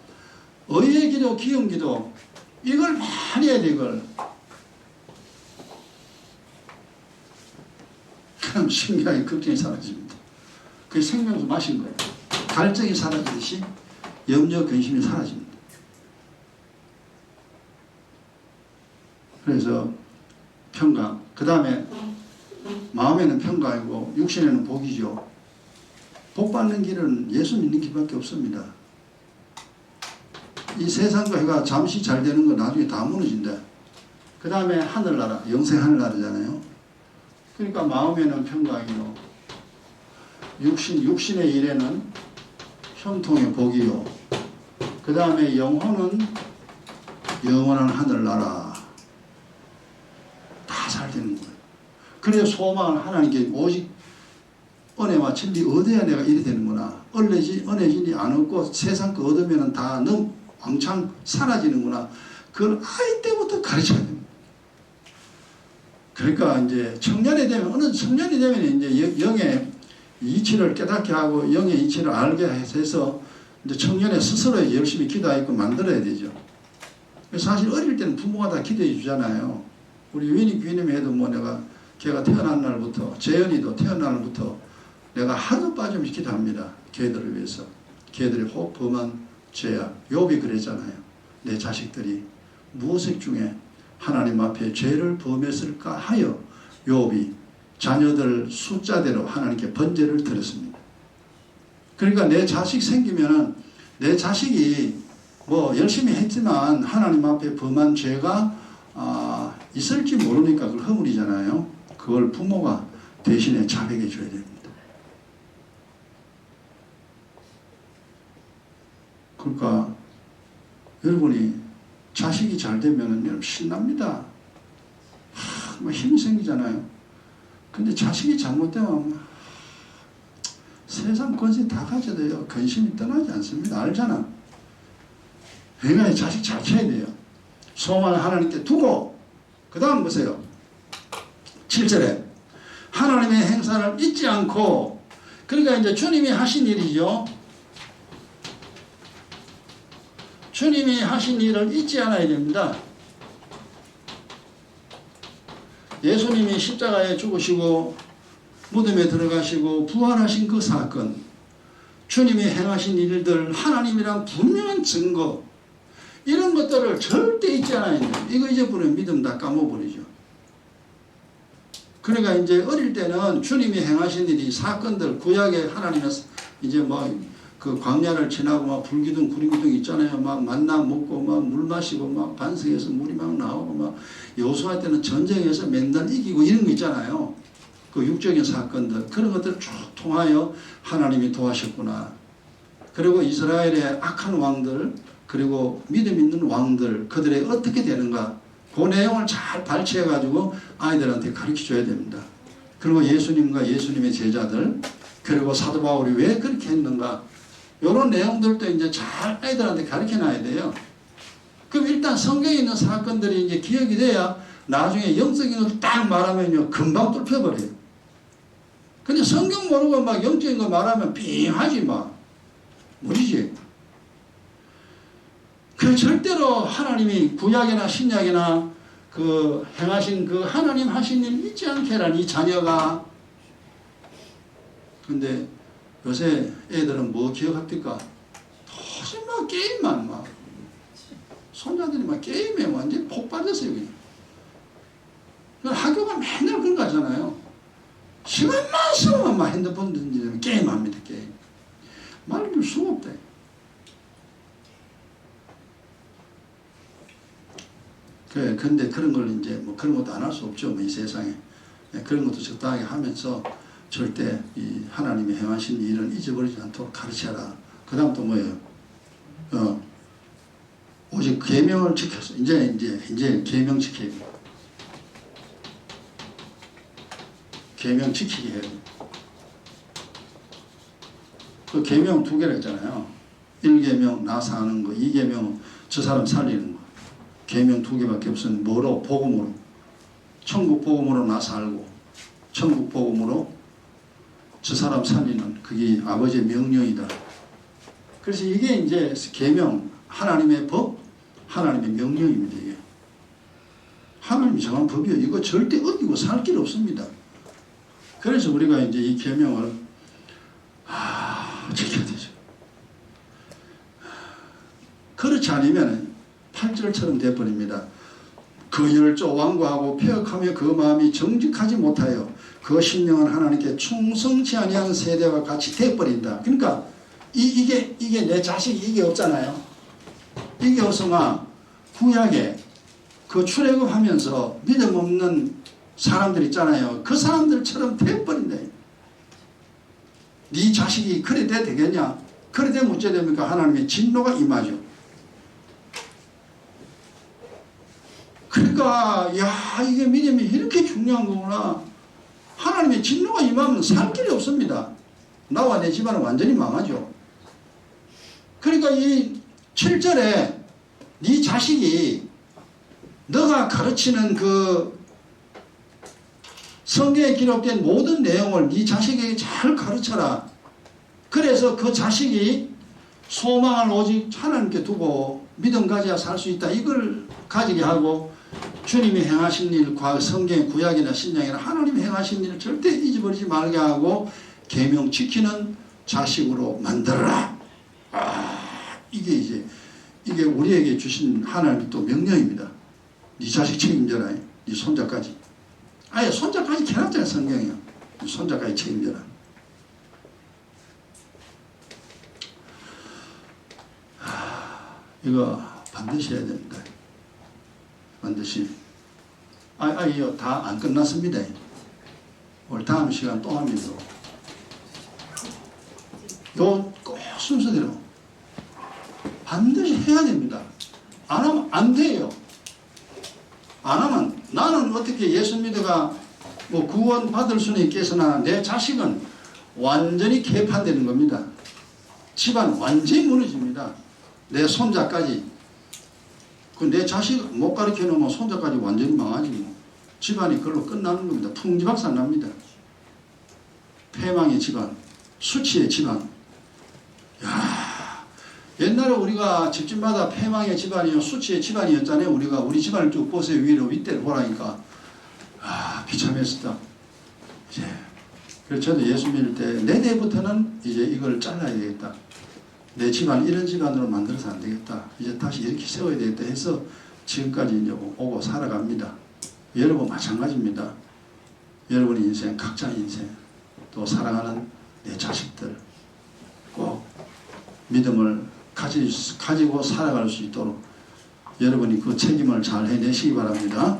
의의 기도 기은 기도 이걸 많이 해야 돼 이걸. 그럼 신경이 걱정이 사라집니다. 그게 생명수 마신 거예요. 갈증이 사라지듯이 염려 근심이 사라집니다. 그래서 평강. 그 다음에 마음에는 평강이고 육신에는 복이죠. 복 받는 길은 예수 믿는 길밖에 없습니다. 이 세상과 해가 잠시 잘 되는 건 나중에 다 무너진다. 그 다음에 하늘나라, 영생 하늘나라잖아요. 그러니까 마음에는 평강이요. 육신의 일에는 형통의 복이요. 그 다음에 영혼은 영원한 하늘나라. 다 잘 되는 거예요. 그래서 소망을 하나님께 오직 은혜와 진리 얻어야 내가 이래 되는구나. 은혜진이 안 얻고 세상 거 얻으면 다 너무 왕창 사라지는구나. 그걸 아이 때부터 가르쳐야 됩니다. 그러니까 이제 청년이 되면, 어느 청년이 되면 이제 영의 이치를 깨닫게 하고 영의 이치를 알게 해서 이제 청년의 스스로 열심히 기도하고 만들어야 되죠. 사실 어릴 때는 부모가 다 기도해 주잖아요. 우리 유인이 귀님이 해도 뭐 걔가 태어난 날부터, 재현이도 태어난 날부터 내가 하도 빠짐없이 기도합니다. 걔들을 위해서. 걔들이 혹 범한 죄악. 욥이 그랬잖아요. 내 자식들이 무엇 중에 하나님 앞에 죄를 범했을까 하여 욥이 자녀들 숫자대로 하나님께 번제를 드렸습니다. 그러니까 내 자식 생기면은 내 자식이 뭐 열심히 했지만 하나님 앞에 범한 죄가 있을지 모르니까 그걸 허물이잖아요. 그걸 부모가 대신에 자백해 줘야 됩니다. 그러니까 여러분이 자식이 잘 되면 여러분 신납니다. 뭐 힘이 생기잖아요. 근데 자식이 잘못되면 세상 권세 다 가져도요 근심이 떠나지 않습니다. 알잖아. 그러니까 자식 잘 쳐야 돼요. 소망을 하나님께 두고 그 다음 보세요. 7절에 하나님의 행사를 잊지 않고, 그러니까 이제 주님이 하신 일이죠. 주님이 하신 일을 잊지 않아야 됩니다. 예수님이 십자가에 죽으시고 무덤에 들어가시고 부활하신 그 사건, 주님이 행하신 일들, 하나님이란 분명한 증거, 이런 것들을 절대 잊지 않아야 돼요. 이거 잊어버리면 믿음 다 까먹어버리죠. 그러니까 이제 어릴 때는 주님이 행하신 일이 사건들, 구약의 하나님의 이제 뭐 그 광야를 지나고 막 불기둥 구리기둥 있잖아요. 막 만나 먹고 막 물 마시고 막 반석에서 물이 막 나오고 막 여호수아 때는 전쟁에서 맨날 이기고 이런 거 있잖아요. 그 육적인 사건들, 그런 것들을 쭉 통하여 하나님이 도와셨구나. 그리고 이스라엘의 악한 왕들, 그리고 믿음 있는 왕들, 그들이 어떻게 되는가, 그 내용을 잘 발췌해 가지고 아이들한테 가르쳐 줘야 됩니다. 그리고 예수님과 예수님의 제자들, 그리고 사도 바울이 왜 그렇게 했는가? 이런 내용들도 이제 잘 애들한테 가르쳐 놔야 돼요. 그럼 일단 성경에 있는 사건들이 이제 기억이 돼야 나중에 영적인 걸 딱 말하면요, 금방 뚫혀버려요. 근데 성경 모르고 막 영적인 거 말하면 삥하지 막. 무리지. 그 절대로 하나님이 구약이나 신약이나 그 행하신 그 하나님 하신 일 잊지 않게란 이 자녀가. 근데 요새 애들은 뭐 기억합니까? 도저히 막 게임만 막. 손자들이 막 게임에 완전히 폭 빠졌어요, 그냥. 학교가 맨날 그런 거 하잖아요. 시간만 쓰면 막 핸드폰 던지면 게임합니다, 게임. 말릴 수가 없다. 그래, 근데 그런 걸 이제 뭐 그런 것도 안 할 수 없죠, 뭐 이 세상에. 그런 것도 적당하게 하면서 절대 이 하나님이 행하신 일은 잊어버리지 않도록 가르쳐라. 그 다음 또 뭐예요? 오직 계명을 지켜서 이제 계명 지켜야 돼. 계명 지키게 해야 돼. 그 계명 두 개를 했잖아요. 1계명 나 사는 거, 2계명 저 사람 살리는 거. 계명 두 개밖에 없으니 뭐로? 복음으로. 천국 복음으로 나 살고, 천국 복음으로 저 사람 살리는 그게 아버지의 명령이다. 그래서 이게 이제 계명, 하나님의 법, 하나님의 명령입니다. 이게 하나님이 정한 법이에요. 이거 절대 어기고 살 길 없습니다. 그래서 우리가 이제 이 계명을 지켜야 되죠. 그렇지 않으면 8절처럼 되어버립니다. 그 열조 완고하고 폐역하며 그 마음이 정직하지 못하여 그 심령은 하나님께 충성치 아니하는 세대와 같이 되어버린다. 그러니까 이게 내 자식이 이게 없잖아요. 이게 없으면 구약에 그 출애굽하면서 믿음 없는 사람들 있잖아요. 그 사람들처럼 되어버린다. 네 자식이 그래 돼 되겠냐? 그래 되면 어째 됩니까? 하나님의 진노가 임하죠. 그러니까 야 이게 믿음이 이렇게 중요한 거구나. 하나님의 진노가 임하면 살 길이 없습니다. 나와 내 집안은 완전히 망하죠. 그러니까 이 7절에 네 자식이 너가 가르치는 그 성경에 기록된 모든 내용을 네 자식에게 잘 가르쳐라. 그래서 그 자식이 소망을 오직 하나님께 두고 믿음 가져야 살 수 있다. 이걸 가지게 하고 주님이 행하신 일, 성경의 구약이나 신약이나 하나님이 행하신 일을 절대 잊어버리지 말게 하고 계명 지키는 자식으로 만들어라. 이게 우리에게 주신 하나님의 또 명령입니다. 네 자식 책임져라. 네 손자까지. 아예 손자까지 해놨잖아요. 성경이요. 손자까지 책임져라. 이거 반드시 해야 됩니다. 반드시. 이거 다 안 끝났습니다. 오늘 다음 시간 또 합니다. 요 꼭 순서대로 반드시 해야 됩니다. 안 하면 안 돼요. 안 하면 나는 어떻게 예수 믿어가 뭐 구원 받을 수는 있겠으나 내 자식은 완전히 개판되는 겁니다. 집안 완전히 무너집니다. 내 손자까지. 내 자식 못 가르쳐 놓으면 손자까지 완전히 망하지 뭐. 집안이 그걸로 끝나는 겁니다. 풍지박산 납니다. 패망의 집안, 수치의 집안. 야, 옛날에 우리가 집집마다 패망의 집안이요, 수치의 집안이었잖아요. 우리 집안을 쭉 보세요. 위로 윗대를 보라니까. 비참했었다. 이제 그래서 저도 예수 믿을 때 내 대부터는 이제 이걸 잘라야 되겠다. 내 집안 이런 집안으로 만들어서 안 되겠다. 이제 다시 이렇게 세워야 되겠다 해서 지금까지 이제 오고 살아갑니다. 여러분 마찬가지입니다. 여러분의 인생, 각자의 인생, 또 사랑하는 내 자식들 꼭 믿음을 가지고 살아갈 수 있도록 여러분이 그 책임을 잘 해내시기 바랍니다.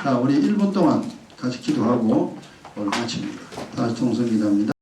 자, 우리 1분 동안 같이 기도하고 오늘 마칩니다. 다시 동성기도합니다.